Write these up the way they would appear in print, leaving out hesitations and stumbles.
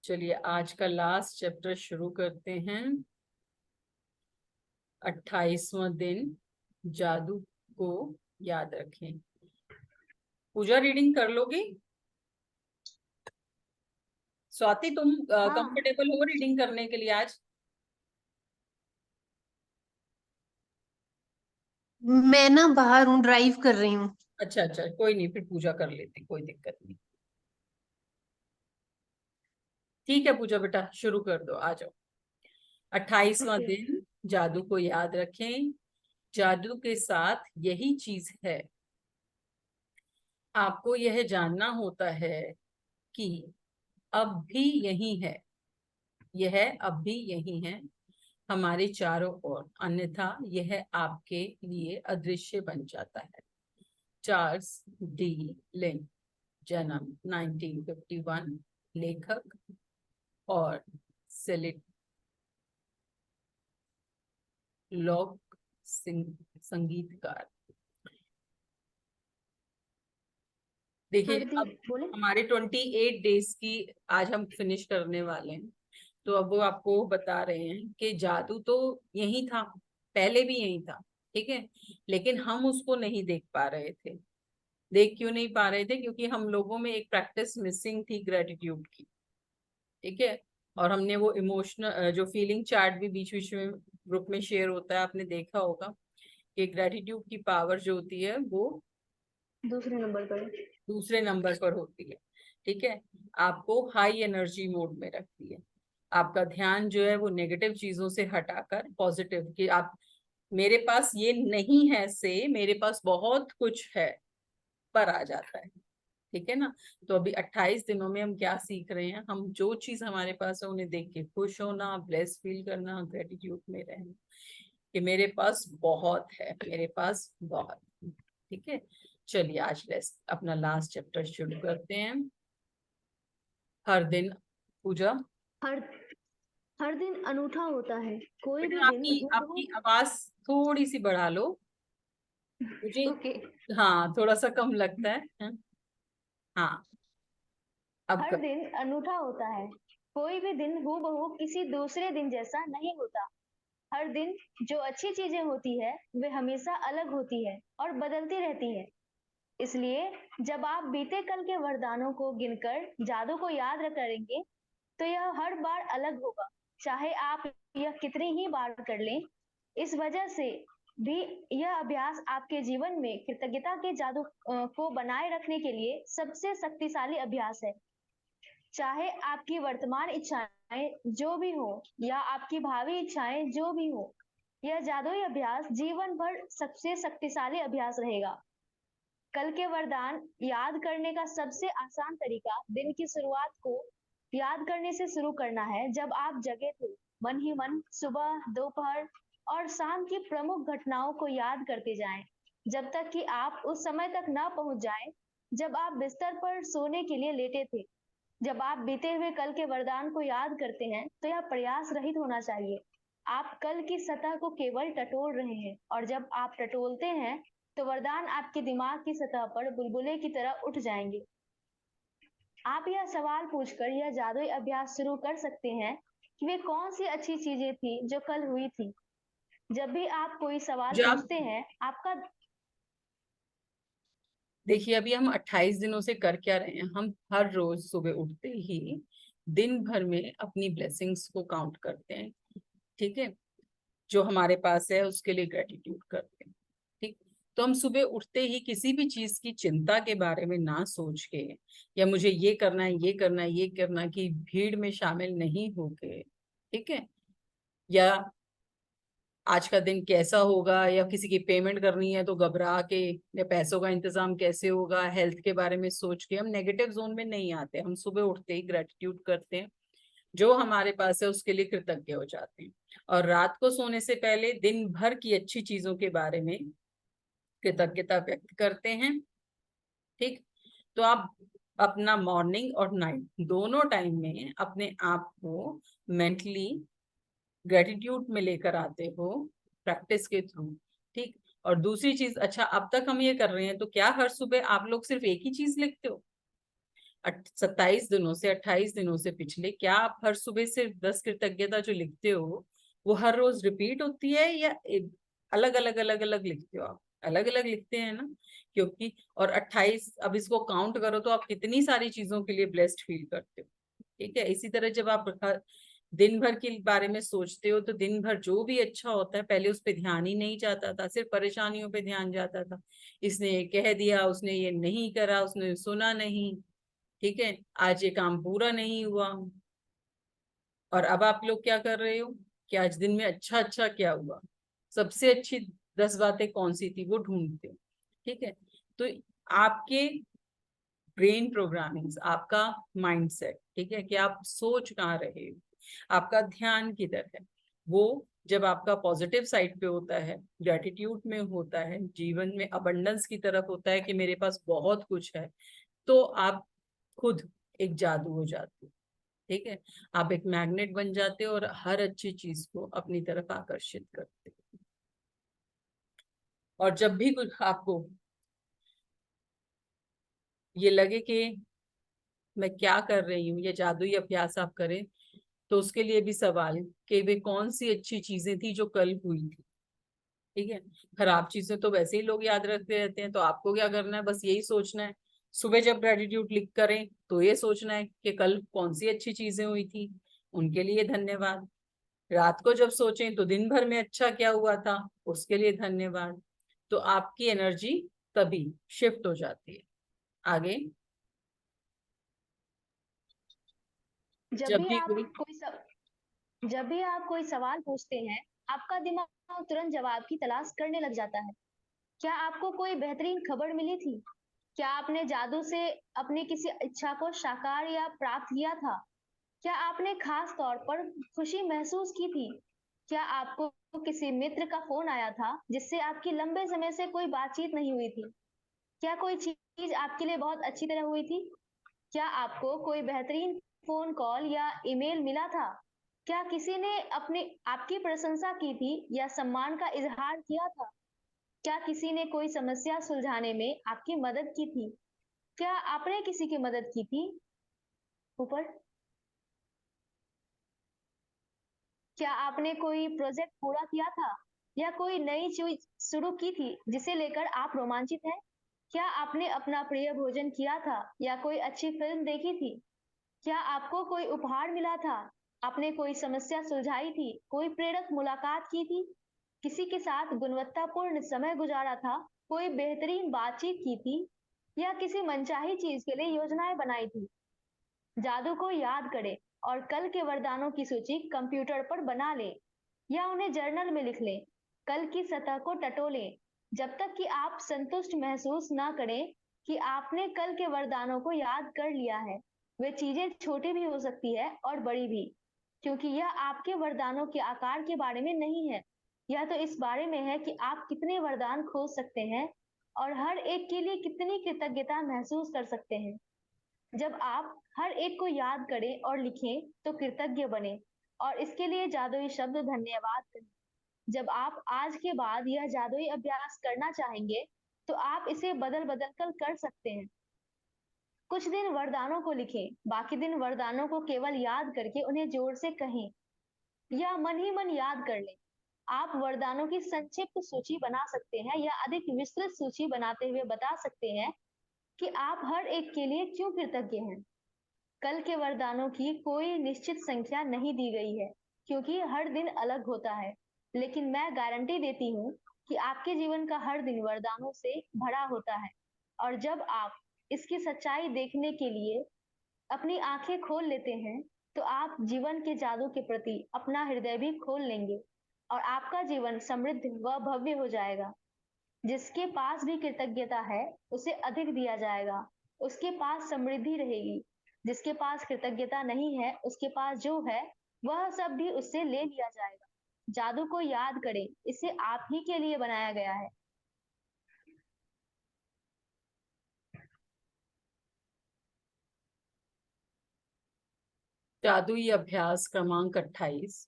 चलिए आज का लास्ट चैप्टर शुरू करते हैं। 28वां दिन, जादू को याद रखें। पूजा रीडिंग कर लोगी? स्वाति तुम हाँ, कंफर्टेबल हो रीडिंग करने के लिए आज? मैं ना बाहर हूँ, ड्राइव कर रही हूँ। अच्छा अच्छा, कोई नहीं, फिर पूजा कर लेते, कोई दिक्कत नहीं। ठीक है पूजा बेटा, शुरू कर दो, आ जाओ। 28वां ओके। दिन, जादू को याद रखें। जादू के साथ यही चीज है। आपको यह जानना होता है कि अब भी यही है, यह अब भी यही है हमारे चारों ओर, अन्यथा यह आपके लिए अदृश्य बन जाता है। चार्ल्स डी लिंच, जन्म 1951, लेखक और सिलिट लॉक संगीतकार। देखिए हर दिन अब बोले। हमारे 28 डेज की आज हम फिनिश करने वाले हैं। तो अब वो आपको बता रहे हैं कि जादू तो यही था, पहले भी यही था, ठीक है, लेकिन हम उसको नहीं देख पा रहे थे। देख क्यों नहीं पा रहे थे? क्योंकि हम लोगों में एक प्रैक्टिस मिसिंग थी, ग्रेटिट्यूड की, ठीक है। और हमने वो इमोशनल जो फीलिंग चार्ट भी बीच बीच में ग्रुप में शेयर होता है, आपने देखा होगा कि ग्रेटिट्यूड की पावर जो होती है वो दूसरे नंबर पर। दूसरे नंबर पर होती है, ठीक है। आपको हाई एनर्जी मोड में रखती है। आपका ध्यान जो है वो नेगेटिव चीजों से हटाकर पॉजिटिव, कि आप मेरे पास ये नहीं है से मेरे पास बहुत कुछ है पर आ जाता है, ठीक है ना। तो अभी 28 दिनों में हम क्या सीख रहे हैं? हम जो चीज हमारे पास है उन्हें देख के खुश होना, ब्लेस फील करना, ग्रेटिट्यूड में रहना कि मेरे पास बहुत है, मेरे पास बहुत, ठीक है। चलिए आज अपना लास्ट चैप्टर शुरू करते हैं। हर दिन, पूजा हर हर दिन अनूठा होता है, कोई भी बेटा दिन आपकी हूबहू। आपकी आवाज थोड़ी सी बढ़ा लो मुझे। ओके। हाँ, थोड़ा सा कम लगता है, हाँ, अब हर कर। दिन अनूठा होता है, कोई भी दिन हूबहू किसी दूसरे दिन जैसा नहीं होता। हर दिन जो अच्छी चीजें होती है वे हमेशा अलग होती है और बदलती रहती है। इसलिए जब आप बीते कल के वरदानों को गिनकर जादू को याद करेंगे तो यह हर बार अलग होगा, चाहे आप यह कितनी ही बार कर लें। इस वजह से भी यह अभ्यास आपके जीवन में कृतज्ञता के जादू को बनाए रखने के लिए सबसे शक्तिशाली अभ्यास है। चाहे आपकी वर्तमान इच्छाएं जो भी हो या आपकी भावी इच्छाएं जो भी हो, यह जादुई अभ्यास जीवन भर सबसे शक्तिशाली अभ्यास रहेगा। कल के वरदान याद करने का सबसे आसान तरीका दिन की शुरुआत को याद करने से शुरू करना है। जब आप जगे थे, मन ही मन सुबह, दोपहर और शाम की प्रमुख घटनाओं को याद करते जाएं, जब तक कि आप उस समय तक न पहुंच जाएं जब आप बिस्तर पर सोने के लिए लेटे थे। जब आप बीते हुए कल के वरदान को याद करते हैं तो यह प्रयास रहित होना चाहिए। आप कल की सतह को केवल टटोल रहे हैं, और जब आप टटोलते हैं तो वरदान आपके दिमाग की सतह पर बुलबुले की तरह उठ जाएंगे। आप यह सवाल पूछकर यह जादुई अभ्यास शुरू कर सकते हैं कि वे कौन सी अच्छी चीजें थी जो कल हुई थी। जब भी आप कोई सवाल जब पूछते हैं आपका। देखिए अभी हम 28 दिनों से कर क्या रहे हैं? हम हर रोज सुबह उठते ही दिन भर में अपनी ब्लेसिंग्स को काउंट करते हैं, ठीक है। जो हमारे पास है उसके लिए ग्रेटिट्यूड करते हैं, ठीक। तो हम सुबह उठते ही किसी भी चीज की चिंता के बारे में ना सोच के, या मुझे ये करना है, ये करना है, ये करना, की भीड़ में शामिल नहीं होके, ठीक है, या आज का दिन कैसा होगा, या किसी की पेमेंट करनी है तो घबरा के, या पैसों का इंतजाम कैसे होगा, हेल्थ के बारे में सोच के हम नेगेटिव जोन में नहीं आते। हम सुबह उठते ही ग्रेटिट्यूड करते हैं, जो हमारे पास है उसके लिए कृतज्ञ हो जाते हैं। और रात को सोने से पहले दिन भर की अच्छी चीजों के बारे में कृतज्ञता व्यक्त करते हैं, ठीक। तो आप अपना मॉर्निंग और नाइट दोनों टाइम में अपने आप को मेंटली ग्रेटिट्यूड में लेकर आते हो, प्रैक्टिस के थ्रू, ठीक। और दूसरी चीज, अच्छा अब तक हम ये कर रहे हैं तो क्या हर सुबह आप लोग सिर्फ एक ही चीज लिखते हो? 27 दिनों से, 28 दिनों से पिछले, क्या आप हर सुबह सिर्फ 10 कृतज्ञता जो लिखते हो वो हर रोज रिपीट होती है, या अलग अलग अलग अलग लिखते हो? आप अलग अलग लिखते हैं ना, क्योंकि और 28, अब इसको काउंट करो तो आप कितनी सारी चीजों के लिए ब्लेस्ड फील करते हो। ठीक है, इसी तरह जब आप दिन भर के बारे में सोचते हो तो दिन भर जो भी अच्छा होता है पहले उस पर ध्यान ही नहीं जाता था, सिर्फ परेशानियों पे ध्यान जाता था। इसने ये कह दिया, उसने ये नहीं करा, उसने सुना नहीं, ठीक है, आज ये काम पूरा नहीं हुआ। और अब आप लोग क्या कर रहे हो कि आज दिन में अच्छा अच्छा क्या हुआ, सबसे अच्छी 10 बातें कौन सी थी वो ढूंढते हो। ठीक है, तो आपके ब्रेन प्रोग्रामिंग, आपका माइंडसेट, ठीक है, कि आप सोच कहाँ रहे हो, आपका ध्यान किधर है, वो जब आपका पॉजिटिव साइड पे होता है, ग्रेटिट्यूड में होता है, जीवन में अबंडेंस की तरफ होता है कि मेरे पास बहुत कुछ है, तो आप खुद एक जादू हो जाते हो। ठीक है, आप एक मैग्नेट बन जाते हो और हर अच्छी चीज को अपनी तरफ आकर्षित करते हो। और जब भी कुछ आपको ये लगे कि मैं क्या कर रही हूँ, ये जादुई अभ्यास आप करें, तो उसके लिए भी सवाल कि वे कौन सी अच्छी चीजें थी जो कल हुई थी। ठीक है, खराब चीजें तो वैसे ही लोग याद रखते रहते हैं, तो आपको क्या करना है, बस यही सोचना है। सुबह जब ग्रेटिट्यूड लिख करें तो ये सोचना है कि कल कौन सी अच्छी चीजें हुई थी, उनके लिए धन्यवाद। रात को जब सोचें तो दिन भर में अच्छा क्या हुआ था, उसके लिए धन्यवाद। तो आपकी एनर्जी तभी शिफ्ट हो जाती है आगे। जब जब भी भी आप कोई कोई सब जब भी आप कोई सवाल पूछते हैं, आपका दिमाग तुरंत जवाब की तलाश करने लग जाता है। क्या आपको कोई बेहतरीन खबर मिली थी? क्या आपने जादू से अपनी किसी इच्छा को साकार या प्राप्त किया था? क्या आपने खास तौर पर खुशी महसूस की थी? क्या आपको किसी मित्र का फोन आया था जिससे आपकी लंबे समय से कोई बातचीत नहीं हुई थी? क्या कोई चीज आपके लिए बहुत अच्छी तरह हुई थी? क्या आपको कोई बेहतरीन फोन कॉल या ईमेल मिला था? क्या किसी ने अपने आपकी प्रशंसा की थी या सम्मान का इजहार किया था? क्या किसी ने कोई समस्या सुलझाने में आपकी मदद की थी? क्या आपने किसी की मदद की थी? ऊपर। क्या आपने कोई प्रोजेक्ट पूरा किया था या कोई नई चीज शुरू की थी जिसे लेकर आप रोमांचित हैं? क्या आपने अपना प्रिय भोजन किया था या कोई अच्छी फिल्म देखी थी? क्या आपको कोई उपहार मिला था? आपने कोई समस्या सुलझाई थी? कोई प्रेरक मुलाकात की थी? किसी के साथ गुणवत्तापूर्ण समय गुजारा था? कोई बेहतरीन बातचीत की थी? या किसी मनचाही चीज के लिए योजनाएं बनाई थी? जादू को याद करें और कल के वरदानों की सूची कंप्यूटर पर बना लें या उन्हें जर्नल में लिख लें। कल की सतह को टटोलें जब तक कि आप संतुष्ट महसूस ना करें कि आपने कल के वरदानों को याद कर लिया है। वे चीजें छोटी भी हो सकती है और बड़ी भी, क्योंकि यह आपके वरदानों के आकार के बारे में नहीं है। यह तो इस बारे में है कि आप कितने वरदान खोज सकते हैं और हर एक के लिए कितनी कृतज्ञता महसूस कर सकते हैं। जब आप हर एक को याद करें और लिखें तो कृतज्ञ बने और इसके लिए जादुई शब्द धन्यवाद करें। जब आप आज के बाद यह जादुई अभ्यास करना चाहेंगे तो आप इसे बदल बदल कर सकते हैं। कुछ दिन वरदानों को लिखें, बाकी दिन वरदानों को केवल याद करके उन्हें जोर से कहें या मन ही मन याद कर लें। आप वरदानों की संक्षिप्त सूची बना सकते हैं या अधिक विस्तृत सूची बनाते हुए बता सकते हैं कि आप हर एक के लिए क्यों कृतज्ञ हैं। कल के वरदानों की कोई निश्चित संख्या नहीं दी गई है, क्योंकि हर दिन अलग होता है। लेकिन मैं गारंटी देती हूँ कि आपके जीवन का हर दिन वरदानों से भरा होता है। और जब आप इसकी सच्चाई देखने के लिए अपनी आंखें खोल लेते हैं, तो आप जीवन के जादू के प्रति अपना हृदय भी खोल लेंगे और आपका जीवन समृद्ध व भव्य हो जाएगा। जिसके पास भी कृतज्ञता है, उसे अधिक दिया जाएगा। उसके पास समृद्धि रहेगी। जिसके पास कृतज्ञता नहीं है, उसके पास जो है वह सब भी उससे ले लिया जाएगा। जादू को याद करें, इसे आप ही के लिए बनाया गया है। जादुई अभ्यास क्रमांक 28,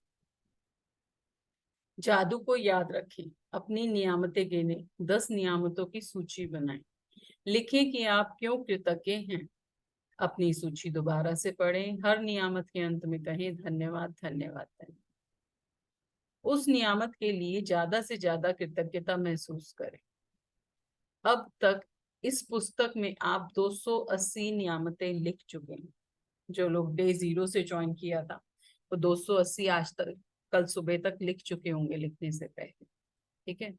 जादू को याद रखें, अपनी नियामतें गिने, 10 नियामतों की सूची बनाएं, लिखें कि आप क्यों कृतज्ञ हैं। अपनी सूची दोबारा से पढ़ें, हर नियामत के अंत में कहें धन्यवाद धन्यवाद धन्यवाद। उस नियामत के लिए ज्यादा से ज्यादा कृतज्ञता महसूस करें। अब तक इस पुस्तक में आप 280 नियामतें लिख चुके हैं। जो लोग डे 0 से ज्वाइन किया था वो 280 आज तक कल सुबह तक लिख चुके होंगे लिखने से पहले। ठीक है।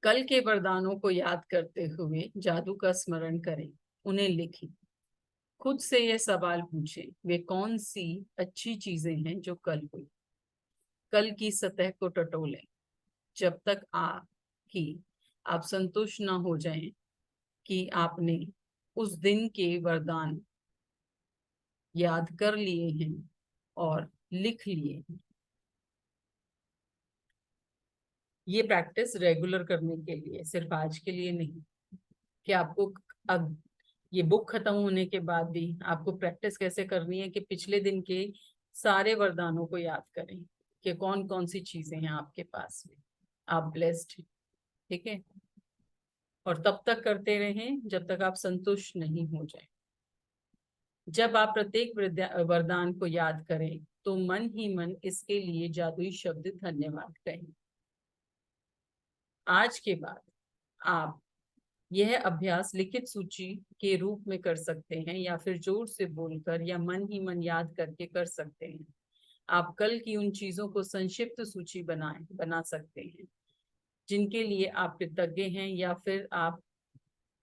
कल के वरदानों को याद करते हुए जादू का स्मरण करें, उन्हें लिखें। खुद से ये सवाल पूछें, वे कौन सी अच्छी चीजें हैं जो कल हुई। कल की सतह को टटोलें जब तक आप संतुष्ट ना हो जाएं कि आपने उस दिन के वरदान याद कर लिए हैं और लिख लिए हैं। ये प्रैक्टिस रेगुलर करने के लिए, सिर्फ आज के लिए नहीं, कि आपको अब ये बुक खत्म होने के बाद भी आपको प्रैक्टिस कैसे करनी है कि पिछले दिन के सारे वरदानों को याद करें कि कौन कौन सी चीजें हैं आपके पास में, आप ब्लेस्ड हैं। ठीक है। और तब तक करते रहें जब तक आप संतुष्ट नहीं हो जाए। जब आप प्रत्येक वरदान को याद करें तो मन ही मन इसके लिए जादुई शब्द धन्यवाद कहें। आज के बाद आप यह अभ्यास लिखित सूची के रूप में कर सकते हैं या फिर जोर से बोलकर या मन ही मन याद करके कर सकते हैं। आप कल की उन चीजों को संक्षिप्त सूची बना सकते हैं जिनके लिए आप कृतज्ञ हैं, या फिर आप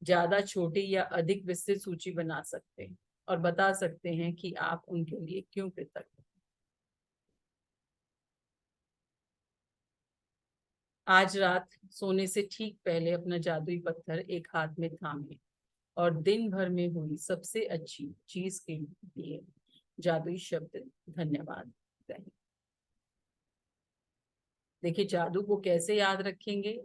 ज्यादा छोटी या अधिक विस्तृत सूची बना सकते हैं और बता सकते हैं कि आप उनके लिए क्यों कृतज्ञ हैं। आज रात सोने से ठीक पहले अपना जादुई पत्थर एक हाथ में थामे और दिन भर में हुई सबसे अच्छी चीज के लिए जादुई शब्द धन्यवाद कहें। देखिए, जादू को कैसे याद रखेंगे?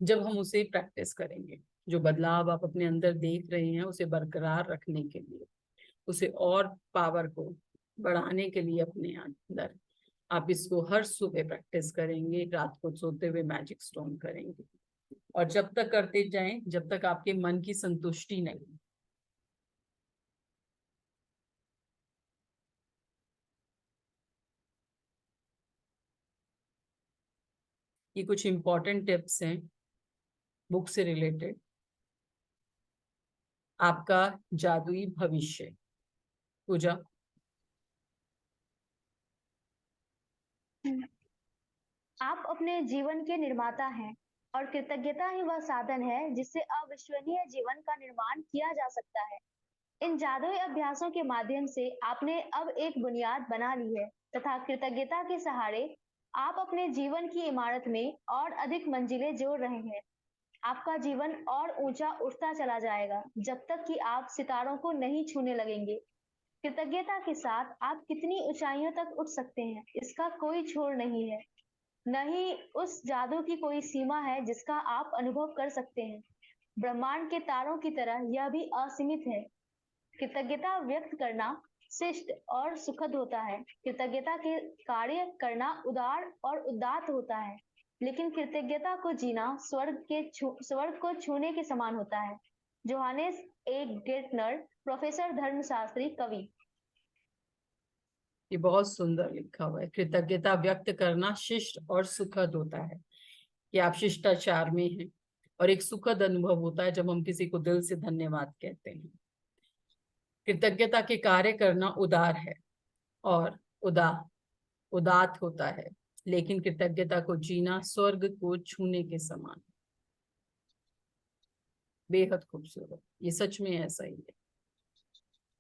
जब हम उसे प्रैक्टिस करेंगे। जो बदलाव आप अपने अंदर देख रहे हैं उसे बरकरार रखने के लिए, उसे और पावर को बढ़ाने के लिए अपने अंदर आप इसको हर सुबह प्रैक्टिस करेंगे, रात को सोते हुए मैजिक स्टोन करेंगे, और जब तक करते जाएं जब तक आपके मन की संतुष्टि नहीं। ये कुछ इंपॉर्टेंट टिप्स हैं बुक से रिलेटेड। आपका जादुई भविष्य। पूजा, आप अपने जीवन के निर्माता हैं और कृतज्ञता ही वह साधन है जिससे अविश्वसनीय जीवन का निर्माण किया जा सकता है। इन जादुई अभ्यासों के माध्यम से आपने अब एक बुनियाद बना ली है तथा कृतज्ञता के सहारे आप अपने जीवन की इमारत में और अधिक मंजिलें जोड़ रहे हैं। आपका जीवन और ऊंचा उठता चला जाएगा जब तक कि आप सितारों को नहीं छूने लगेंगे। कृतज्ञता के साथ आप कितनी ऊंचाइयों तक उठ सकते हैं इसका कोई छोर नहीं है। नहीं, उस जादू की कोई सीमा है जिसका आप अनुभव कर सकते हैं। ब्रह्मांड के तारों की तरह यह भी असीमित है। कृतज्ञता व्यक्त करना शिष्ट और सुखद होता है। कृतज्ञता के कार्य करना उदार और उदात्त होता है। लेकिन कृतज्ञता को जीना स्वर्ग को छूने के समान होता है। जोहानेस ए गेटनर, प्रोफेसर धर्मशास्त्री, कवि। ये बहुत सुंदर लिखा हुआ है। कृतज्ञता व्यक्त करना शिष्ट और सुखद होता है कि आप शिष्टाचार में हैं, और एक सुखद अनुभव होता है जब हम किसी को दिल से धन्यवाद कहते हैं। कृतज्ञता के कार्य करना उदार है और उदात होता है, लेकिन कृतज्ञता को जीना स्वर्ग को छूने के समान। बेहद खूबसूरत, ये सच में ऐसा ही है।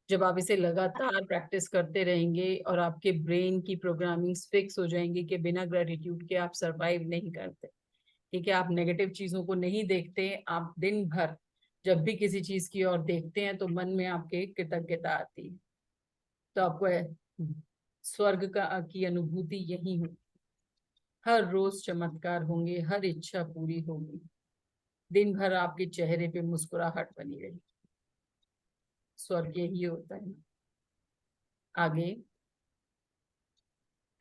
जब आप इसे लगातार प्रैक्टिस करते रहेंगे और आपके ब्रेन की प्रोग्रामिंग फिक्स हो जाएंगी कि बिना ग्रेटिट्यूड के आप सरवाइव नहीं करते। ठीक है, आप नेगेटिव चीजों को नहीं देखते, आप दिन भर जब भी किसी चीज की ओर देखते हैं तो मन में आपके कृतज्ञता आती है, तो आपको स्वर्ग की अनुभूति यही हो। हर रोज चमत्कार होंगे, हर इच्छा पूरी होगी, दिन भर आपके चेहरे पे मुस्कुराहट बनी रही। स्वर्ग यही होता है। आगे,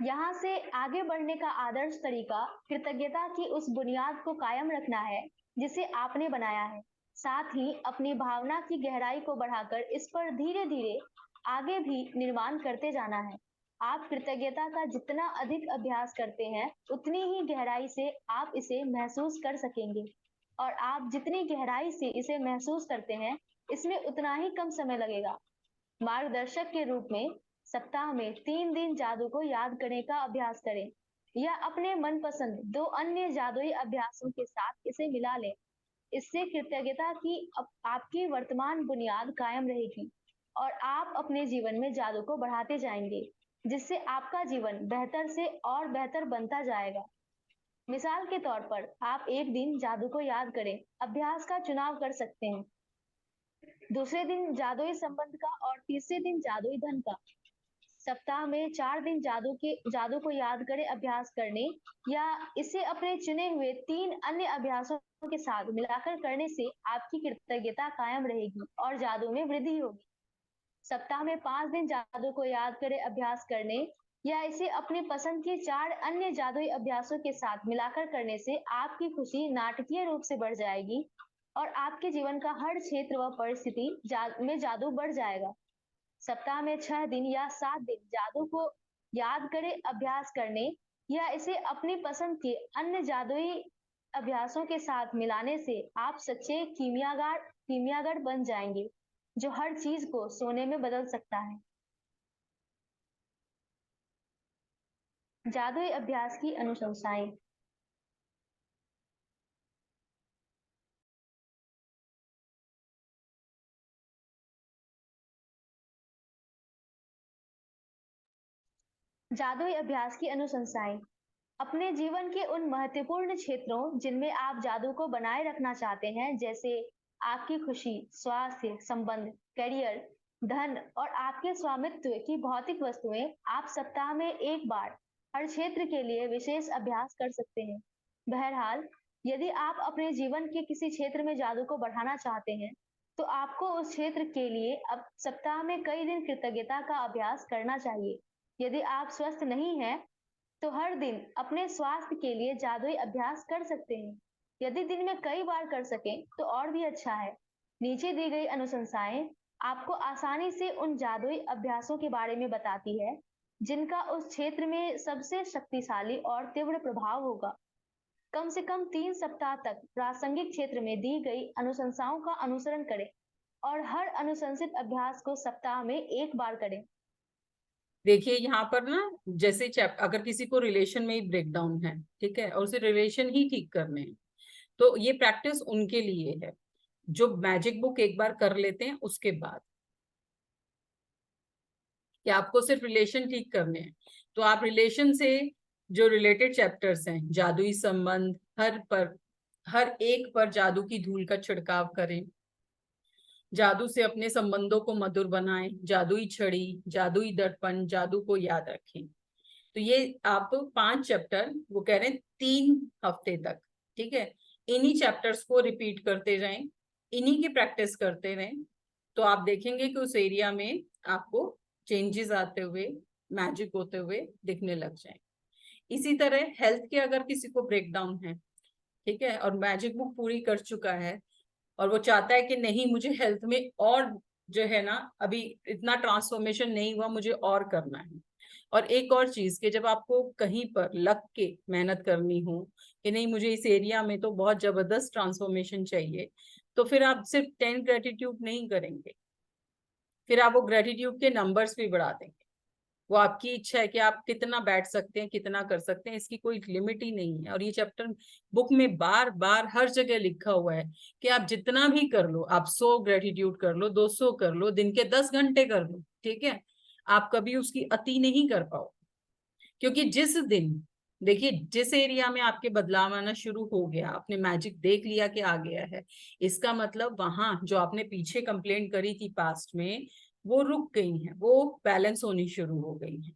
यहाँ से आगे बढ़ने का आदर्श तरीका कृतज्ञता की उस बुनियाद को कायम रखना है जिसे आपने बनाया है। साथ ही अपनी भावना की गहराई को बढ़ाकर इस पर धीरे धीरे आगे भी निर्माण करते जाना है। आप कृतज्ञता का जितना अधिक अभ्यास करते हैं, उतनी ही गहराई से आप इसे महसूस कर सकेंगे। और आप जितनी गहराई से इसे महसूस करते हैं, इसमें उतना ही कम समय लगेगा। मार्गदर्शक के रूप में सप्ताह में 3 दिन जादू को याद करने का अभ्यास करें, या अपने मनपसंद 2 अन्य जादुई अभ्यासों के साथ इसे मिला लें। इससे कृतज्ञता की आपकी वर्तमान बुनियाद कायम रहेगी और आप अपने जीवन में जादू को बढ़ाते जाएंगे, जिससे आपका जीवन बेहतर से और बेहतर बनता जाएगा। मिसाल के तौर पर आप एक दिन जादू को याद करें अभ्यास का चुनाव कर सकते हैं, दूसरे दिन जादुई संबंध का और तीसरे दिन जादुई धन का। सप्ताह में 4 दिन जादू को याद करें अभ्यास करने, या इसे अपने चुने हुए 3 अन्य अभ्यासों के साथ मिलाकर करने से आपकी कृतज्ञता कायम रहेगी और जादू में वृद्धि होगी। सप्ताह में 5 दिन जादू को याद करें अभ्यास करने, या इसे अपनी पसंद के 4 अन्य जादुई अभ्यासों के साथ मिलाकर करने से आपकी खुशी नाटकीय रूप से बढ़ जाएगी और आपके जीवन का हर क्षेत्र व परिस्थिति में जादू बढ़ जाएगा। सप्ताह में 6 दिन या 7 दिन जादू को याद करें अभ्यास करने, या इसे अपनी पसंद के अन्य जादुई अभ्यासों के साथ मिलाने से आप सच्चे कीमियागर बन जाएंगे, जो हर चीज को सोने में बदल सकता है। जादुई अभ्यास की अनुशंसाएं। जादुई अभ्यास की अनुशंसाएं। अपने जीवन के उन महत्वपूर्ण क्षेत्रों जिनमें आप जादू को बनाए रखना चाहते हैं, जैसे आपकी खुशी, स्वास्थ्य, संबंध, करियर, धन और आपके स्वामित्व की भौतिक वस्तुएं, आप सप्ताह में एक बार हर क्षेत्र के लिए विशेष अभ्यास कर सकते हैं। बहरहाल, यदि आप अपने जीवन के किसी क्षेत्र में जादू को बढ़ाना चाहते हैं, तो आपको उस क्षेत्र के लिए अब सप्ताह में कई दिन कृतज्ञता का अभ्यास करना चाहिए। यदि आप स्वस्थ नहीं हैं, तो हर दिन अपने स्वास्थ्य के लिए जादुई अभ्यास कर सकते हैं। यदि दिन में कई बार कर सकें तो और भी अच्छा है। नीचे दी गई अनुशंसाएं आपको आसानी से उन जादुई अभ्यासों के बारे में बताती है जिनका उस क्षेत्र में सबसे शक्तिशाली और तीव्र प्रभाव होगा। कम से कम 3 सप्ताह तक प्रासंगिक क्षेत्र में दी गई अनुशंसाओं का अनुसरण करें और हर अनुशंसित अभ्यास को सप्ताह में एक बार करें। देखिए यहाँ पर ना, जैसे अगर किसी को रिलेशन में ही ब्रेकडाउन है, ठीक है, और उसे रिलेशन ही ठीक करने हैं, तो ये प्रैक्टिस उनके लिए है जो मैजिक बुक एक बार कर लेते हैं उसके बाद। कि आपको सिर्फ रिलेशन ठीक करने हैं, तो आप रिलेशन से जो रिलेटेड चैप्टर्स हैं, जादुई संबंध, हर एक पर जादू की धूल का छिड़काव करें। जादू से अपने संबंधों को मधुर बनाएं। जादुई छड़ी, जादुई दर्पण, जादू को याद रखें। तो ये आप 5 चैप्टर, वो कह रहे हैं 3 हफ्ते तक, ठीक है, इन्हीं चैप्टर्स को रिपीट करते रहें, इन्हीं की प्रैक्टिस करते रहें, तो आप देखेंगे कि उस एरिया में आपको चेंजेस आते हुए, मैजिक होते हुए दिखने लग जाए। इसी तरह हेल्थ के अगर किसी को ब्रेकडाउन है, ठीक है, और मैजिक बुक पूरी कर चुका है और वो चाहता है कि नहीं, मुझे हेल्थ में और जो है ना, अभी इतना ट्रांसफॉर्मेशन नहीं हुआ, मुझे और करना है। और एक और चीज कि जब आपको कहीं पर लग के मेहनत करनी हो कि नहीं, मुझे इस एरिया में तो बहुत जबरदस्त ट्रांसफॉर्मेशन चाहिए, तो फिर आप सिर्फ 10 ग्रेटिट्यूड नहीं करेंगे, फिर आप वो ग्रेटिट्यूड के नंबर्स भी बढ़ा देंगे। वो आपकी इच्छा है कि आप कितना बैठ सकते हैं, कितना कर सकते हैं, इसकी कोई लिमिट ही नहीं है। और ये चैप्टर बुक में बार बार हर जगह लिखा हुआ है कि आप जितना भी कर लो, आप 100 ग्रेटिट्यूड कर लो, 200 कर लो, दिन के 10 घंटे कर लो, ठीक है, आप कभी उसकी अति नहीं कर पाओ। क्योंकि जिस दिन, देखिए, जिस एरिया में आपके बदलाव आना शुरू हो गया, आपने मैजिक देख लिया कि आ गया है, इसका मतलब वहां जो आपने पीछे कंप्लेंट करी थी पास्ट में, वो रुक गई है, वो बैलेंस होनी शुरू हो गई है।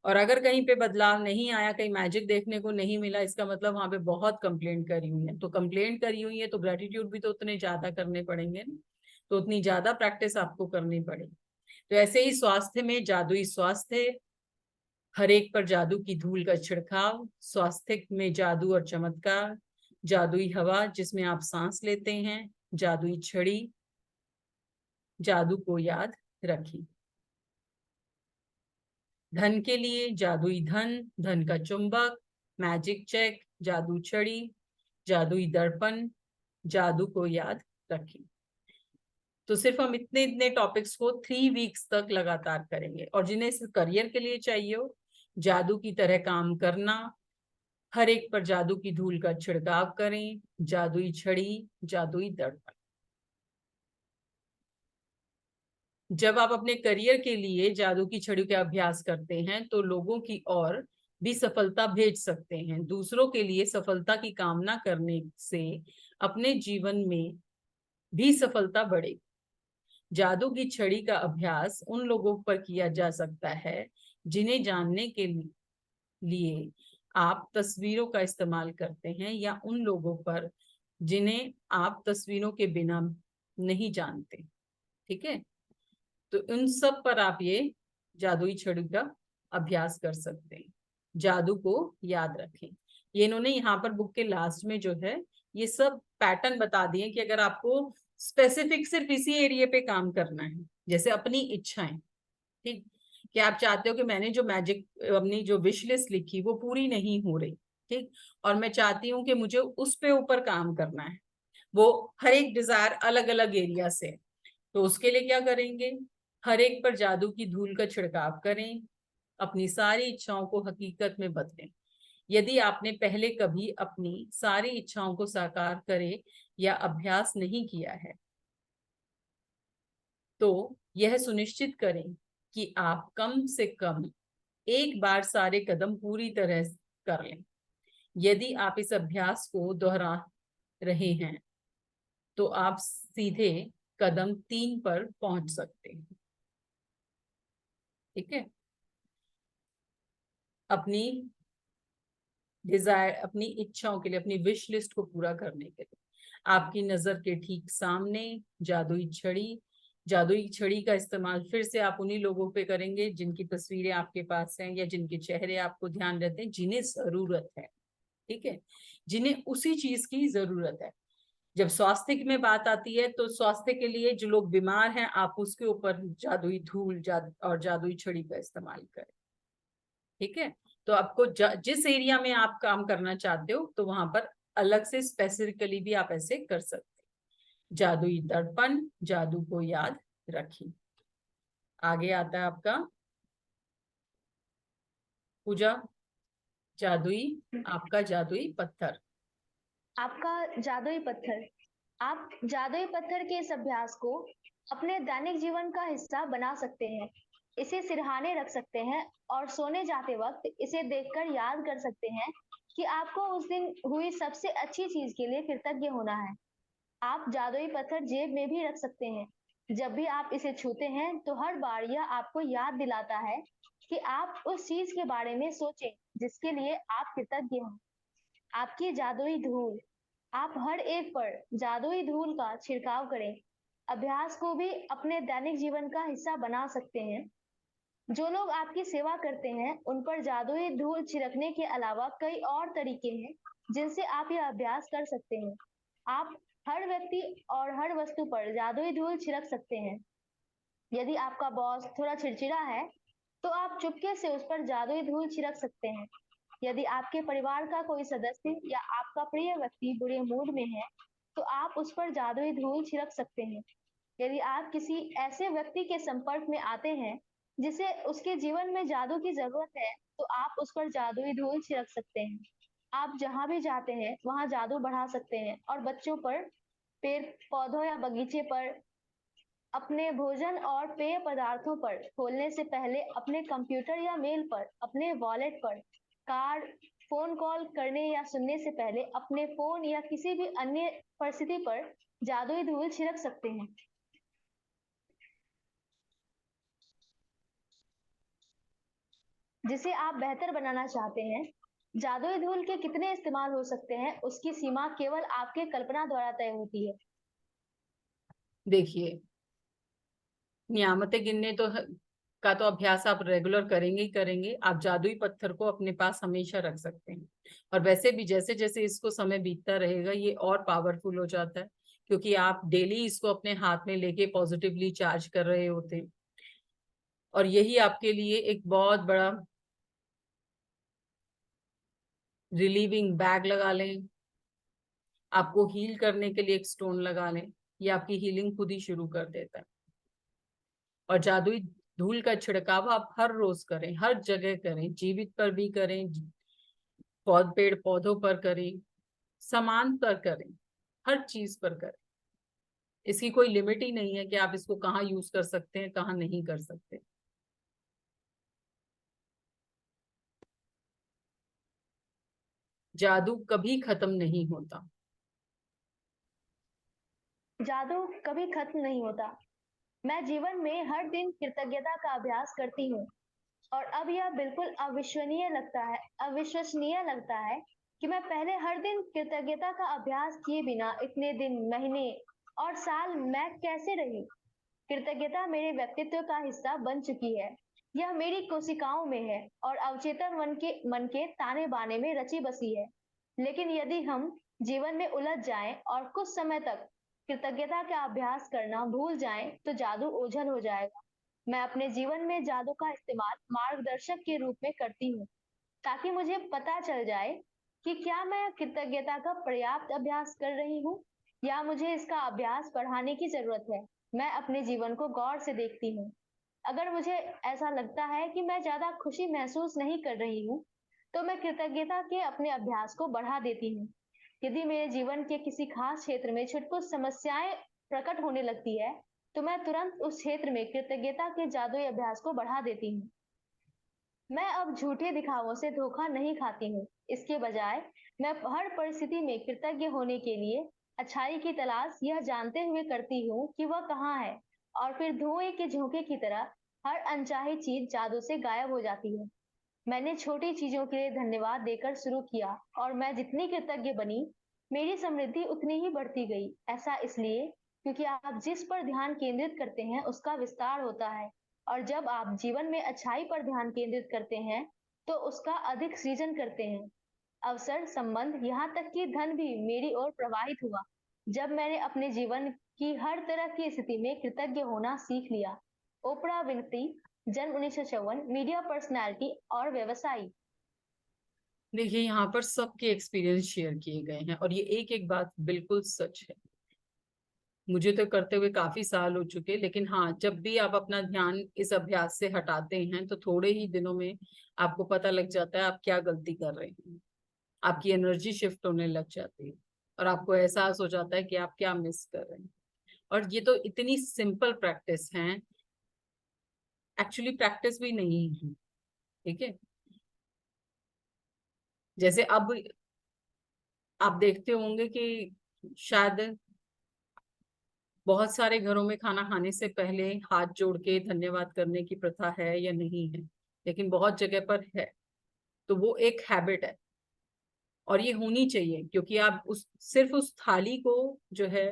और अगर कहीं पे बदलाव नहीं आया, कहीं मैजिक देखने को नहीं मिला, इसका मतलब वहां पे बहुत कंप्लेंट करी हुई है। तो कंप्लेंट करी हुई है तो ग्रेटिट्यूड भी तो उतने ज्यादा करने पड़ेंगे ना, तो उतनी ज्यादा प्रैक्टिस आपको करनी पड़ेगी। तो ऐसे ही स्वास्थ्य में जादुई स्वास्थ्य, हर एक पर जादू की धूल का छिड़काव, स्वास्थ्य में जादू और चमत्कार, जादुई हवा जिसमें आप सांस लेते हैं, जादुई छड़ी, जादू को याद रखें। धन के लिए जादुई धन, धन का चुंबक, मैजिक चेक, जादू छड़ी, जादुई दर्पण, जादू को याद रखें। तो सिर्फ हम इतने इतने टॉपिक्स को 3 वीक्स तक लगातार करेंगे। और जिन्हें करियर के लिए चाहिए हो, जादू की तरह काम करना, हर एक पर जादू की धूल का छिड़काव करें, जादुई छड़ी, जादुई दर्पण। जब आप अपने करियर के लिए जादू की छड़ी का अभ्यास करते हैं तो लोगों की ओर भी सफलता भेज सकते हैं। दूसरों के लिए सफलता की कामना करने से अपने जीवन में भी सफलता बढ़ेगी। जादू की छड़ी का अभ्यास उन लोगों पर किया जा सकता है जिन्हें जानने के लिए आप तस्वीरों का इस्तेमाल करते हैं, या उन लोगों पर जिन्हें आप तस्वीरों के बिना नहीं जानते। ठीक है, तो उन सब पर आप ये जादुई छड़ी का अभ्यास कर सकते हैं। जादू को याद रखें। ये इन्होंने यहाँ पर बुक के लास्ट में जो है ये सब पैटर्न बता दिए कि अगर आपको स्पेसिफिक सिर्फ इसी एरिया पे काम करना है, जैसे अपनी इच्छाएं, ठीक, कि आप चाहते हो कि मैंने जो मैजिक अपनी जो विश लिस्ट लिखी वो पूरी नहीं हो रही, ठीक, और मैं चाहती हूँ कि मुझे उस पे ऊपर काम करना है, वो हर एक डिजायर अलग अलग एरिया से, तो उसके लिए क्या करेंगे, हर एक पर जादू की धूल का छिड़काव करें, अपनी सारी इच्छाओं को हकीकत में बदलें। यदि आपने पहले कभी अपनी सारी इच्छाओं को साकार करे या अभ्यास नहीं किया है तो यह सुनिश्चित करें कि आप कम से कम एक बार सारे कदम पूरी तरह कर लें। यदि आप इस अभ्यास को दोहरा रहे हैं तो आप सीधे कदम 3 पर पहुंच सकते हैं। ठीक है, अपनी डिजायर, अपनी इच्छाओं के लिए, अपनी विश लिस्ट को पूरा करने के लिए आपकी नजर के ठीक सामने जादुई छड़ी, जादुई छड़ी का इस्तेमाल फिर से आप उन्हीं लोगों पे करेंगे जिनकी तस्वीरें आपके पास हैं या जिनके चेहरे आपको ध्यान रहते हैं, जिन्हें जरूरत है। ठीक है, जिन्हें उसी चीज की जरूरत है। जब स्वास्थ्य में बात आती है तो स्वास्थ्य के लिए जो लोग बीमार हैं आप उसके ऊपर जादुई धूल और जादुई छड़ी का इस्तेमाल करें। ठीक है, तो आपको जिस एरिया में आप काम करना चाहते हो तो वहां पर अलग से स्पेसिफिकली भी आप ऐसे कर सकते हैं। जादुई दर्पण, जादू को याद रखिए। आगे आता है आपका पूजा, जादुई, आपका जादुई पत्थर। आपका जादुई पत्थर। आप जादुई पत्थर के इस अभ्यास को अपने दैनिक जीवन का हिस्सा बना सकते हैं। इसे सिरहाने रख सकते हैं और सोने जाते वक्त इसे देखकर याद कर सकते हैं कि आपको उस दिन हुई सबसे अच्छी चीज के लिए कृतज्ञ होना है। आप जादुई पत्थर जेब में भी रख सकते हैं। जब भी आप इसे छूते हैं तो हर बार यह आपको याद दिलाता है कि आप उस चीज के बारे में सोचें जिसके लिए आप कृतज्ञ हैं। आपकी जादुई धूल। आप हर एक पर जादुई धूल का छिड़काव करें। अभ्यास को भी अपने दैनिक जीवन का हिस्सा बना सकते हैं। जो लोग आपकी सेवा करते हैं उन पर जादुई धूल छिड़कने के अलावा कई और तरीके हैं जिनसे आप यह अभ्यास कर सकते हैं। आप हर व्यक्ति और हर वस्तु पर जादुई धूल छिड़क सकते हैं। यदि आपका बॉस थोड़ा चिड़चिड़ा है तो आप चुपके से उस पर जादुई धूल छिड़क सकते हैं। यदि आपके परिवार का कोई सदस्य या आपका प्रिय व्यक्ति बुरे मूड में है तो आप उस पर जादुई धूल छिड़क सकते हैं। यदि आप किसी ऐसे व्यक्ति के संपर्क में आते हैं जिसे उसके जीवन में जादू की जरूरत है तो आप उस पर जादुई धूल छिड़क सकते हैं। आप जहां भी जाते हैं वहां जादू बढ़ा सकते हैं और बच्चों पर, पेड़ पौधों या बगीचे पर, अपने भोजन और पेय पदार्थों पर खोलने से पहले, अपने कंप्यूटर या मेल पर, अपने वॉलेट पर, कार्ड, फोन कॉल करने या सुनने से पहले अपने फोन या किसी भी अन्य परिस्थिति पर जादुई धूल छिड़क सकते हैं। जिसे आप बेहतर बनाना चाहते हैं। जादुई धूल के कितने इस्तेमाल हो सकते हैं उसकी सीमा केवल आपके कल्पना द्वारा तय होती है। देखिए, नियामतें गिनने का तो अभ्यास आप रेगुलर करेंगे ही करेंगे। आप जादुई पत्थर को अपने पास हमेशा रख सकते हैं, और वैसे भी जैसे जैसे इसको समय बीतता रहेगा ये और पावरफुल हो जाता है, क्योंकि आप डेली इसको अपने हाथ में लेके पॉजिटिवली चार्ज कर रहे होते हैं। और यही आपके लिए एक बहुत बड़ा रिलीविंग बैग लगा लें, आपको हील करने के लिए एक स्टोन लगा लें, ये आपकी हीलिंग खुद ही शुरू कर देता है। और जादुई धूल का छिड़काव आप हर रोज करें, हर जगह करें, जीवित पर भी करें, पेड़ पौधों पर करें, सामान पर करें, हर चीज पर करें। इसकी कोई लिमिट ही नहीं है कि आप इसको कहाँ यूज कर सकते हैं, कहाँ नहीं कर सकते। जादू कभी खत्म नहीं होता। जादू कभी खत्म नहीं होता। मैं जीवन में हर दिन कृतज्ञता का अभ्यास करती हूँ और अब यह बिल्कुल अविश्वसनीय लगता है कि मैं पहले हर दिन कृतज्ञता का अभ्यास किए बिना इतने दिन, महीने और साल मैं कैसे रही। कृतज्ञता मेरे व्यक्तित्व का हिस्सा बन चुकी है। यह मेरी कोशिकाओं में है और अवचेतन मन के ताने बाने में रची बसी है। लेकिन यदि हम जीवन में उलझ जाएं और कुछ समय तक कृतज्ञता का अभ्यास करना भूल जाएं, तो जादू ओझल हो जाएगा। मैं अपने जीवन में जादू का इस्तेमाल मार्गदर्शक के रूप में करती हूँ, ताकि मुझे पता चल जाए कि क्या मैं कृतज्ञता का पर्याप्त अभ्यास कर रही हूँ या मुझे इसका अभ्यास बढ़ाने की जरूरत है। मैं अपने जीवन को गौर से देखती हूँ। अगर मुझे ऐसा लगता है कि मैं ज्यादा खुशी महसूस नहीं कर रही हूँ, तो मैं कृतज्ञता के अपने अभ्यास को बढ़ा देती हूँ। यदि मेरे जीवन के किसी खास क्षेत्र में छुटपुट समस्याएं प्रकट होने लगती है, तो मैं तुरंत उस क्षेत्र में कृतज्ञता के जादुई अभ्यास को बढ़ा देती हूँ। मैं अब झूठे दिखावों से धोखा नहीं खाती हूँ। इसके बजाय मैं हर परिस्थिति में कृतज्ञ होने के लिए अच्छाई की तलाश यह जानते हुए करती हूँ कि वह कहाँ है, और फिर धुएं के झोंके की तरह हर अनचाही चीज जादू से गायब हो जाती है। मैंने छोटी चीजों के लिए धन्यवाद देकर शुरू किया और मैं जितनी कृतज्ञ बनी, मेरी समृद्धि उतनी ही बढ़ती गई। ऐसा इसलिए क्योंकि आप जिस पर ध्यान केंद्रित करते हैं उसका विस्तार होता है, और जब आप जीवन में अच्छाई पर ध्यान केंद्रित करते हैं तो उसका अधिक सृजन करते हैं। अवसर, संबंध, यहाँ तक कि धन भी मेरी ओर प्रवाहित हुआ जब मैंने अपने जीवन की हर तरह की स्थिति में कृतज्ञ होना सीख लिया। ओपरा विनफ्री, जन्म 1954, मीडिया पर्सनालिटी और व्यवसायी। देखिए, यहाँ पर सबके एक्सपीरियंस शेयर किए गए हैं और ये एक एक बात बिल्कुल सच है। मुझे तो करते हुए काफी साल हो चुके, लेकिन हाँ, जब भी आप अपना ध्यान इस अभ्यास से हटाते हैं तो थोड़े ही दिनों में आपको पता लग जाता है आप क्या गलती कर रहे हैं। आपकी एनर्जी शिफ्ट होने लग जाती है और आपको एहसास हो जाता है कि आप क्या मिस कर रहे हैं। और ये तो इतनी सिंपल प्रैक्टिस है, एक्चुअली प्रैक्टिस भी नहीं है। ठीक है, जैसे अब आप देखते होंगे कि शायद बहुत सारे घरों में खाना खाने से पहले हाथ जोड़ के धन्यवाद करने की प्रथा है या नहीं है, लेकिन बहुत जगह पर है। तो वो एक हैबिट है और ये होनी चाहिए, क्योंकि आप उस सिर्फ उस थाली को जो है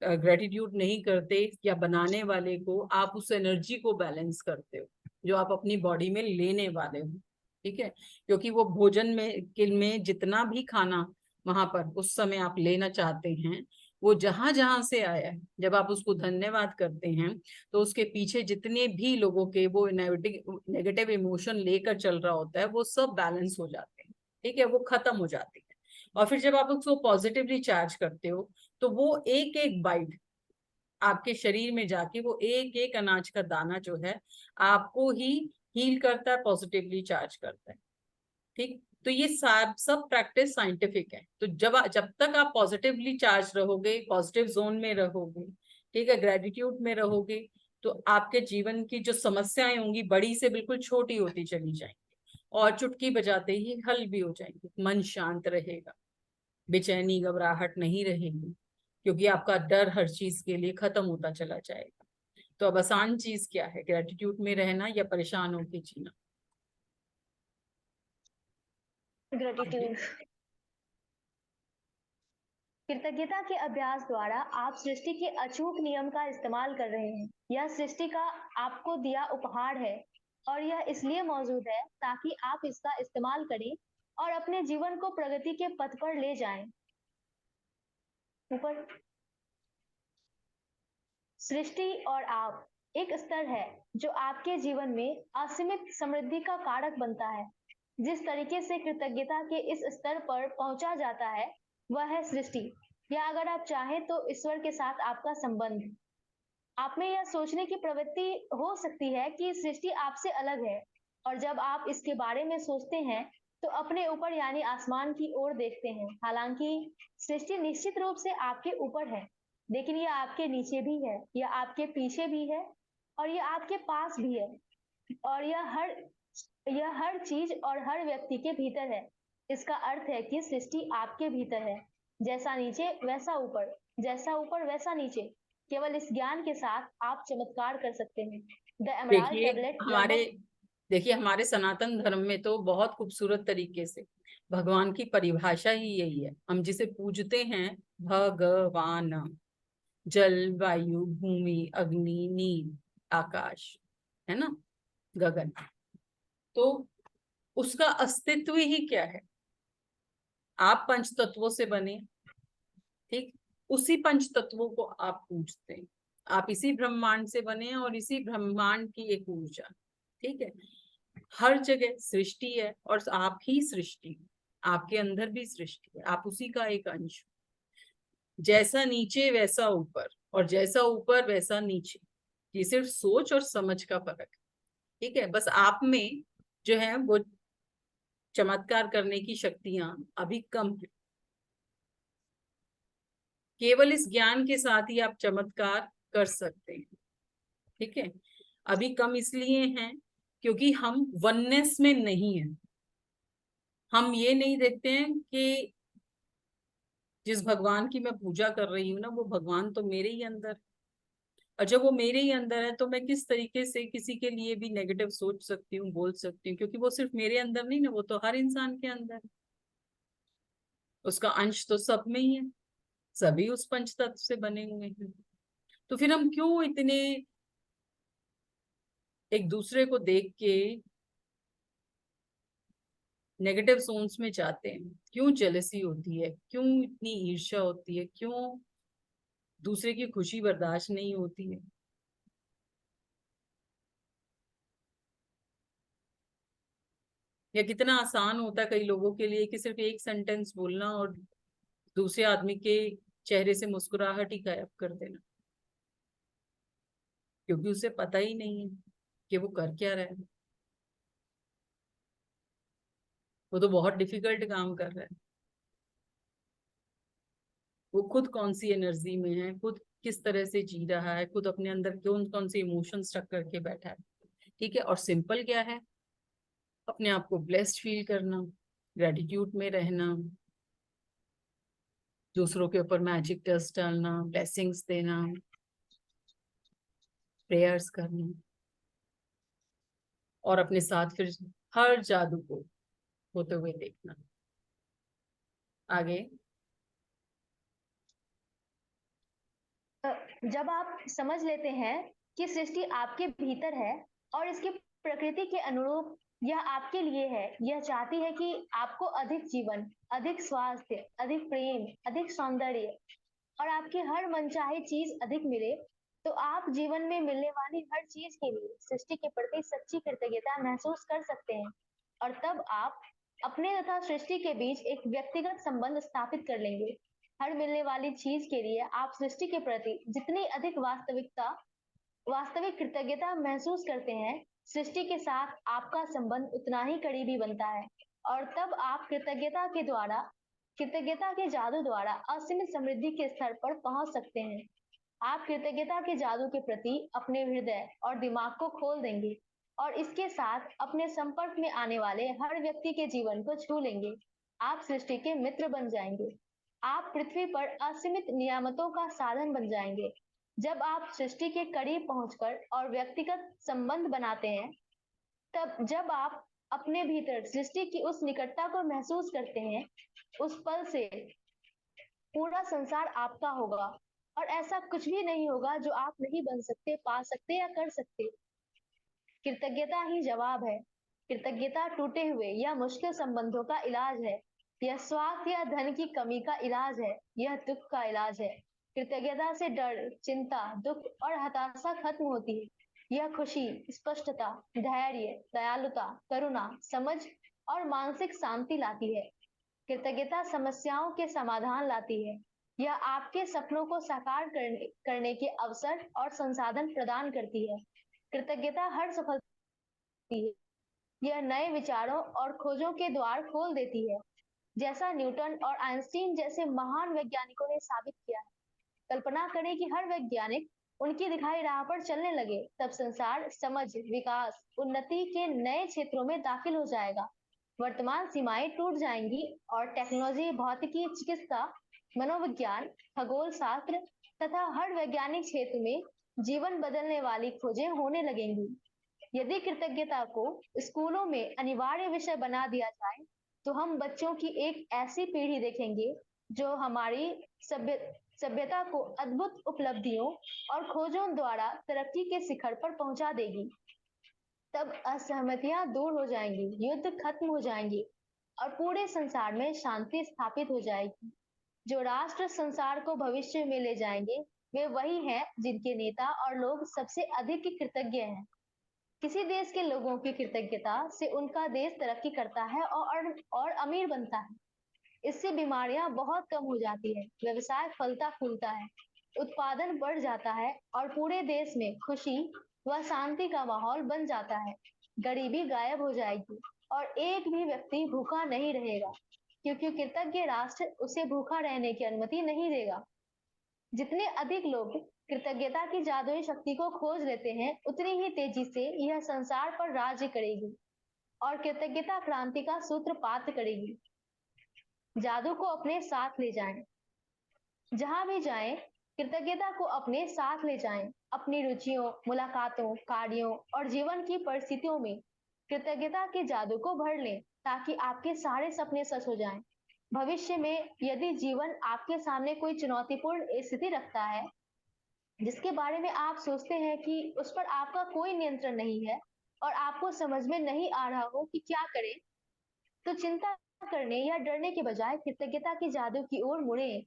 ग्रेटिट्यूड नहीं करते, या बनाने वाले को आप उस एनर्जी को बैलेंस करते हो जो आप अपनी बॉडी में लेने वाले हो। ठीक है, क्योंकि वो भोजन में जितना भी खाना वहां पर उस समय आप लेना चाहते हैं, वो जहां जहां से आया है, जब आप उसको धन्यवाद करते हैं तो उसके पीछे जितने भी लोगों के वो नेगेटिव इमोशन लेकर चल रहा होता है वो सब बैलेंस हो जाते हैं। ठीक है, वो खत्म हो जाती है। और फिर जब आप उसको पॉजिटिवली चार्ज करते हो तो वो एक एक बाइट आपके शरीर में जाके वो एक एक अनाज का दाना जो है आपको ही हील करता है, पॉजिटिवली चार्ज करता है। ठीक, तो ये सब प्रैक्टिस साइंटिफिक है। तो जब तक आप पॉजिटिवली चार्ज रहोगे, पॉजिटिव जोन में रहोगे, ठीक है, ग्रेटिट्यूड में रहोगे, तो आपके जीवन की जो समस्याएं होंगी बड़ी से बिल्कुल छोटी होती चली जाएंगी और चुटकी बजाते ही हल भी हो जाएंगे। मन शांत रहेगा, बेचैनी घबराहट नहीं रहेगी, क्योंकि आपका डर हर चीज के लिए खत्म होता चला जाएगा। तो अब आसान चीज क्या है, ग्रेटिट्यूड में रहना या परेशान होकर जीना? ग्रेटिट्यूड। कृतज्ञता के अभ्यास द्वारा आप सृष्टि के अचूक नियम का इस्तेमाल कर रहे हैं। यह सृष्टि का आपको दिया उपहार है और यह इसलिए मौजूद है ताकि आप इसका इस्तेमाल करें और अपने जीवन को प्रगति के पथ पर ले जाएं। ऊपर सृष्टि और आप एक स्तर है जो आपके जीवन में असीमित समृद्धि का कारक बनता है। जिस तरीके से कृतज्ञता के इस स्तर पर पहुंचा जाता है वह है सृष्टि, या अगर आप चाहें तो ईश्वर के साथ आपका संबंध। आप में यह सोचने की प्रवृत्ति हो सकती है कि सृष्टि आपसे अलग है, और जब आप इसके बारे में सोचते हैं तो अपने ऊपर यानी आसमान की ओर देखते हैं। हालांकि सृष्टि निश्चित रूप से आपके ऊपर है, लेकिन यह आपके नीचे भी है, यह आपके पीछे भी है, और यह आपके पास भी है, और यह हर चीज और हर व्यक्ति के भीतर है। इसका अर्थ है कि सृष्टि आपके भीतर है। जैसा नीचे वैसा ऊपर, जैसा ऊपर वैसा नीचे। केवल इस ज्ञान के साथ आप चमत्कार कर सकते हैं। द एमराल्ड देखिए टेबलेट हमारे लगभग देखिए हमारे सनातन धर्म में तो बहुत खूबसूरत तरीके से भगवान की परिभाषा ही यही है। हम जिसे पूजते हैं भगवान, जल, वायु, भूमि, अग्नि, नील, आकाश, है ना, गगन, तो उसका अस्तित्व ही क्या है? आप पंच तत्वों से बने, ठीक, उसी पंच तत्वों को आप पूजते हैं। आप इसी ब्रह्मांड से बने और इसी ब्रह्मांड की एक ऊर्जा, ठीक है। हर जगह सृष्टि है और आप ही सृष्टि, आपके अंदर भी सृष्टि है, आप उसी का एक अंश। जैसा नीचे वैसा ऊपर, और जैसा ऊपर वैसा नीचे। ये सिर्फ सोच और समझ का फर्क है, ठीक है। बस आप में जो है वो चमत्कार करने की शक्तियां अभी कम है। केवल इस ज्ञान के साथ ही आप चमत्कार कर सकते हैं, ठीक है। अभी कम इसलिए हैं क्योंकि हम वननेस में नहीं है। हम ये नहीं देखते हैं कि जिस भगवान की मैं पूजा कर रही हूँ ना, वो भगवान तो मेरे ही अंदर है। और जब वो मेरे ही अंदर है तो मैं किस तरीके से किसी के लिए भी नेगेटिव सोच सकती हूँ, बोल सकती हूँ, क्योंकि वो सिर्फ मेरे अंदर नहीं ना, वो तो हर इंसान के अंदर है। उसका अंश तो सब में ही है, सभी उस पंच तत्व से बने हुए हैं। तो फिर हम क्यों इतने एक दूसरे को देख के नेगेटिव जोन्स में जाते हैं? क्यों जेलसी होती है, क्यों इतनी ईर्ष्या होती है, क्यों दूसरे की खुशी बर्दाश्त नहीं होती है? या कितना आसान होता है कई लोगों के लिए कि सिर्फ एक सेंटेंस बोलना और दूसरे आदमी के चेहरे से मुस्कुराहट ही गायब कर देना, क्योंकि उसे पता ही नहीं है कि वो कर क्या रहा है। वो तो बहुत डिफिकल्ट काम कर रहा है। वो खुद कौन सी एनर्जी में है, खुद किस तरह से जी रहा है, खुद अपने अंदर कौन कौन से इमोशंस रख करके बैठा है, ठीक है। और सिंपल क्या है? अपने आप को ब्लेस्ड फील करना, ग्रेटिट्यूड में रहना, दूसरों के ऊपर मैजिक डस्ट डालना, ब्लेसिंग्स देना, प्रेयर्स करना, और अपने साथ फिर हर जादू को होते हुए देखना। आगे। जब आप समझ लेते हैं कि सृष्टि आपके भीतर है और इसकी प्रकृति के अनुरूप यह आपके लिए है, यह चाहती है कि आपको अधिक जीवन, अधिक स्वास्थ्य, अधिक प्रेम, अधिक सौंदर्य और आपकी हर मनचाही चीज अधिक मिले, तो आप जीवन में मिलने वाली हर चीज के लिए सृष्टि के प्रति सच्ची कृतज्ञता महसूस कर सकते हैं। और तब आप अपने तथा सृष्टि के बीच एक व्यक्तिगत संबंध स्थापित कर लेंगे। हर मिलने वाली चीज के लिए आप सृष्टि के प्रति जितनी अधिक वास्तविक कृतज्ञता महसूस करते हैं, सृष्टि के साथ आपका संबंध उतना ही करीबी बनता है। और तब आप कृतज्ञता के जादू द्वारा असीमित समृद्धि के स्तर पर पहुंच सकते हैं। आप कृतज्ञता के जादू के प्रति अपने हृदय और दिमाग को खोल देंगे, और इसके साथ अपने संपर्क में आने वाले हर व्यक्ति के जीवन को छू लेंगे। आप सृष्टि के मित्र बन जाएंगे। आप पृथ्वी पर असीमित नियामतों का साधन बन जाएंगे। जब आप सृष्टि के करीब पहुंचकर और व्यक्तिगत संबंध बनाते हैं, तब जब आप अपने भीतर सृष्टि की उस निकटता को महसूस करते हैं, उस पल से पूरा संसार आपका होगा, और ऐसा कुछ भी नहीं होगा जो आप नहीं बन सकते, पा सकते या कर सकते। कृतज्ञता ही जवाब है। कृतज्ञता टूटे हुए या मुश्किल संबंधों का इलाज है। यह स्वास्थ्य या धन की कमी का इलाज है। यह दुख का इलाज है। कृतज्ञता से डर, चिंता, दुख और हताशा खत्म होती है। यह खुशी, स्पष्टता, धैर्य, दयालुता, करुणा, समझ और मानसिक शांति लाती है। कृतज्ञता समस्याओं के समाधान लाती है। यह आपके सपनों को साकार करने के अवसर और संसाधन प्रदान करती है। कृतज्ञता हर सफलता है। यह नए विचारों और खोजों के द्वार खोल देती है, जैसा न्यूटन और आइंस्टीन जैसे महान वैज्ञानिकों ने साबित किया है। कल्पना करें कि हर वैज्ञानिक उनकी दिखाई राह पर चलने लगे, तब संसार समझ, विकास, उन्नति के नए क्षेत्रों में दाखिल हो जाएगा। वर्तमान सीमाएं टूट जाएंगी और टेक्नोलॉजी, भौतिकी, चिकित्सा, मनोविज्ञान, खगोल शास्त्र तथा हर वैज्ञानिक क्षेत्र में जीवन बदलने वाली खोजें होने लगेंगी। यदि कृतज्ञता को स्कूलों में अनिवार्य विषय बना दिया जाए, तो हम बच्चों की एक ऐसी पीढ़ी देखेंगे जो हमारी सभ्यता को अद्भुत उपलब्धियों और खोजों द्वारा तरक्की के शिखर पर पहुंचा देगी। तब असहमतियां दूर हो जाएंगी, युद्ध खत्म हो जाएंगे और पूरे संसार में शांति स्थापित हो जाएगी। जो राष्ट्र संसार को भविष्य में ले जाएंगे, वे वही हैं जिनके नेता और लोग सबसे अधिक कृतज्ञ हैं। किसी देश के लोगों की कृतज्ञता से उनका देश तरक्की करता है और अमीर बनता है। इससे बीमारियां बहुत कम हो जाती है, व्यवसाय फलता फूलता है, उत्पादन बढ़ जाता है और पूरे देश में खुशी व शांति का माहौल बन जाता है। गरीबी गायब हो जाएगी और एक भी व्यक्ति भूखा नहीं रहेगा, क्योंकि कृतज्ञ राष्ट्र उसे भूखा रहने की अनुमति नहीं देगा। जितने अधिक लोग कृतज्ञता की जादुई शक्ति को खोज लेते हैं, उतनी ही तेजी से यह संसार पर राज्य करेगी और कृतज्ञता क्रांति का सूत्रपात करेगी। जादू को अपने साथ ले जाएं। जहां भी जाएं, कृतज्ञता को अपने साथ ले जाएं। अपनी रुचियों, मुलाकातों, कार्यों और जीवन की परिस्थितियों में कृतज्ञता के जादू को भर लें, ताकि आपके सारे सपने सच हो जाएं। भविष्य में यदि जीवन आपके सामने कोई चुनौतीपूर्ण स्थिति रखता है, जिसके बारे में आप सोचते हैं कि उस पर आपका कोई नियंत्रण नहीं है और आपको समझ में नहीं आ रहा हो कि क्या करें, तो चिंता करने या डरने के बजाय कृतज्ञता के जादू की ओर मुड़े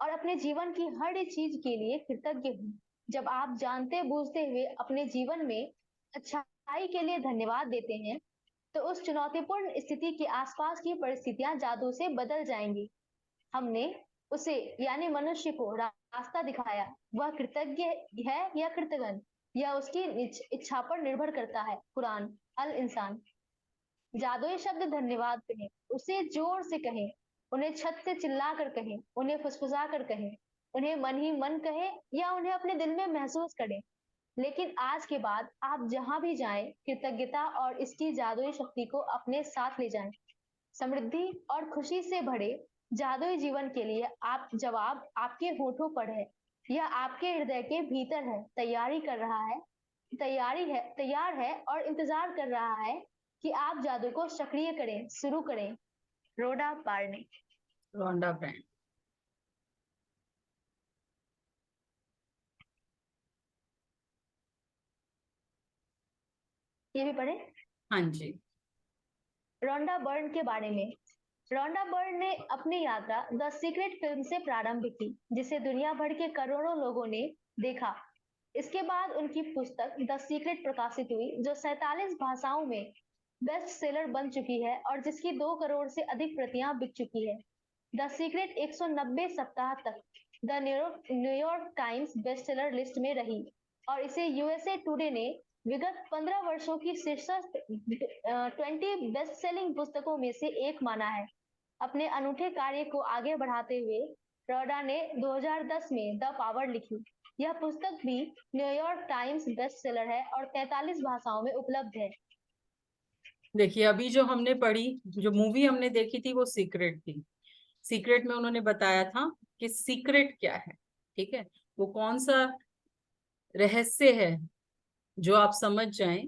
और अपने जीवन की हर एक चीज के लिए कृतज्ञ हो। जब आप जानते बूझते हुए अपने जीवन में अच्छाई के लिए धन्यवाद देते हैं, तो उस चुनौतीपूर्ण स्थिति के आसपास की परिस्थितियां जादू से बदल जाएंगी। हमने उसे यानी मनुष्य को रास्ता दिखाया। वह कृतज्ञ है या कृतघ्न, यह उसकी इच्छा पर निर्भर करता है। कुरान अल इंसान। जादुई शब्द धन्यवाद कहें, उसे जोर से कहें, उन्हें छत से चिल्ला कर कहें, उन्हें फुसफुसा कर कहें, उन्हें मन ही मन कहें या उन्हें अपने दिल में महसूस करें। लेकिन आज के बाद आप जहां भी जाएं, कृतज्ञता और इसकी जादुई शक्ति को अपने साथ ले जाएं। समृद्धि और खुशी से भरे जादुई जीवन के लिए आप जवाब आपके होठों पर है। यह आपके हृदय के भीतर है, तैयार है और इंतजार कर रहा है कि आप जादू को सक्रिय करें, शुरू करें। रोडा बार्ने। रोंडा ब्रांड। ये भी पढ़े। हाँ जी। रोंडा बर्न के बारे में। रोंडा बर्न ने अपनी यात्रा द सीक्रेट फिल्म से प्रारंभ की, जिसे दुनिया भर के करोड़ों लोगों ने देखा। इसके बाद उनकी पुस्तक द सीक्रेट प्रकाशित हुई, जो 47 भाषाओं में बेस्ट सेलर बन चुकी है और जिसकी 2 करोड़ से अधिक प्रतियां बिक चुकी है। द सीक्रेट 190 सप्ताह तक the New York times best seller list में रही और इसे यूएसए टुडे ने विगत 15 वर्षों की शीर्ष 20 बेस्ट सेलिंग पुस्तकों में से एक माना है। अपने अनूठे कार्य को आगे बढ़ाते हुए रोडा ने 2010 में द पावर लिखी। यह पुस्तक भी न्यूयॉर्क टाइम्स बेस्ट सेलर है और 43 भाषाओं में उपलब्ध है। देखिए, अभी जो हमने पढ़ी, जो मूवी हमने देखी थी, वो सीक्रेट थी। सीक्रेट में उन्होंने बताया था कि सीक्रेट क्या है, ठीक है, वो कौन सा रहस्य है जो आप समझ जाएं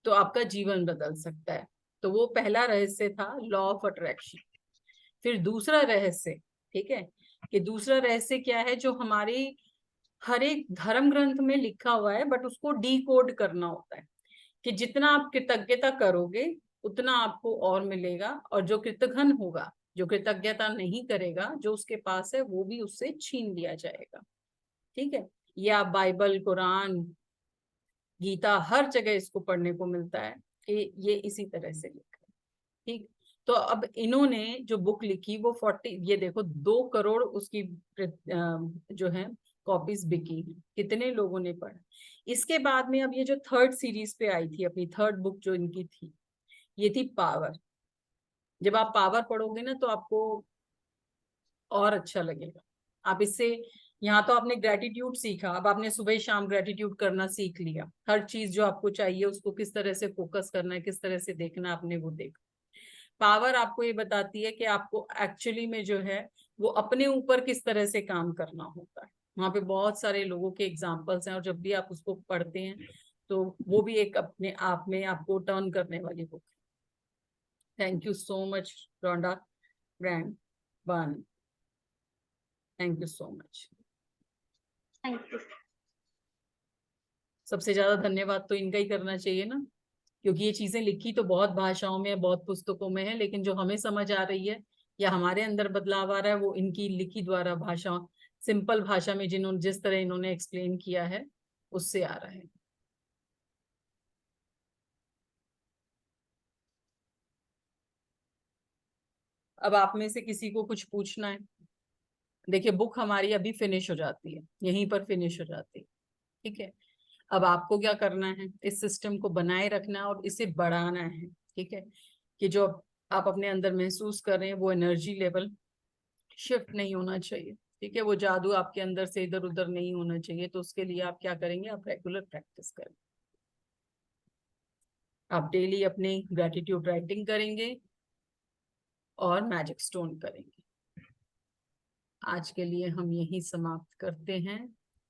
तो आपका जीवन बदल सकता है। तो वो पहला रहस्य था लॉ ऑफ अट्रैक्शन। फिर दूसरा रहस्य, ठीक है, कि दूसरा रहस्य क्या है, जो हमारे हर एक धर्म ग्रंथ में लिखा हुआ है, बट उसको डीकोड करना होता है कि जितना आप कृतज्ञता करोगे उतना आपको और मिलेगा, और जो कृतघ्न होगा, जो कृतज्ञता नहीं करेगा, जो उसके पास है वो भी उससे छीन लिया जाएगा। ठीक है, ये आप बाइबल, कुरान, गीता, हर जगह इसको पढ़ने को मिलता है कि ये इसी तरह से लिखा है। ठीक, तो अब इन्होंने जो बुक लिखी वो 40, ये देखो 2 करोड़ उसकी जो है कॉपीज बिकी, कितने लोगों ने पढ़ा। इसके बाद में अब ये जो थर्ड सीरीज पे आई थी, अपनी थर्ड बुक जो इनकी थी, ये थी पावर। जब आप पावर पढ़ोगे ना तो आपको और अच्छा लगेगा। आप इससे, यहाँ तो आपने ग्रेटिट्यूड सीखा, अब आपने सुबह शाम ग्रेटिट्यूड करना सीख लिया। हर चीज जो आपको चाहिए उसको किस तरह से फोकस करना है, किस तरह से देखना, आपने वो देखा। पावर आपको ये बताती है कि आपको एक्चुअली में जो है वो अपने ऊपर किस तरह से काम करना होता है। वहां पे बहुत सारे लोगों के एग्जाम्पल्स हैं, और जब भी आप उसको पढ़ते हैं तो वो भी एक अपने आप में आपको टर्न करने वाली बुक है। Thank you so much Rhonda ब्रैंड बन, thank you so much. Thank you. सबसे ज्यादा धन्यवाद तो इनका ही करना चाहिए ना, क्योंकि ये चीजें लिखी तो बहुत भाषाओं में है, बहुत पुस्तकों में है, लेकिन जो हमें समझ आ रही है या हमारे अंदर बदलाव आ रहा है वो इनकी लिखी द्वारा, भाषा, सिंपल भाषा में जिन्होंने जिस तरह इन्होंने एक्सप्लेन किया है उससे आ रहा है। अब आप में से किसी को कुछ पूछना है? देखिए बुक हमारी अभी फिनिश हो जाती है, यहीं पर फिनिश हो जाती है। ठीक है, अब आपको क्या करना है, इस सिस्टम को बनाए रखना है और इसे बढ़ाना है। ठीक है, कि जो आप अपने अंदर महसूस कर रहे हैं वो एनर्जी लेवल शिफ्ट नहीं होना चाहिए। ठीक है, वो जादू आपके अंदर से इधर उधर नहीं होना चाहिए। तो उसके लिए आप क्या करेंगे, आप रेगुलर प्रैक्टिस करें। आप डेली अपनी ग्रेटिट्यूड राइटिंग करेंगे और मैजिक स्टोन करेंगे। आज के लिए हम यही समाप्त करते हैं।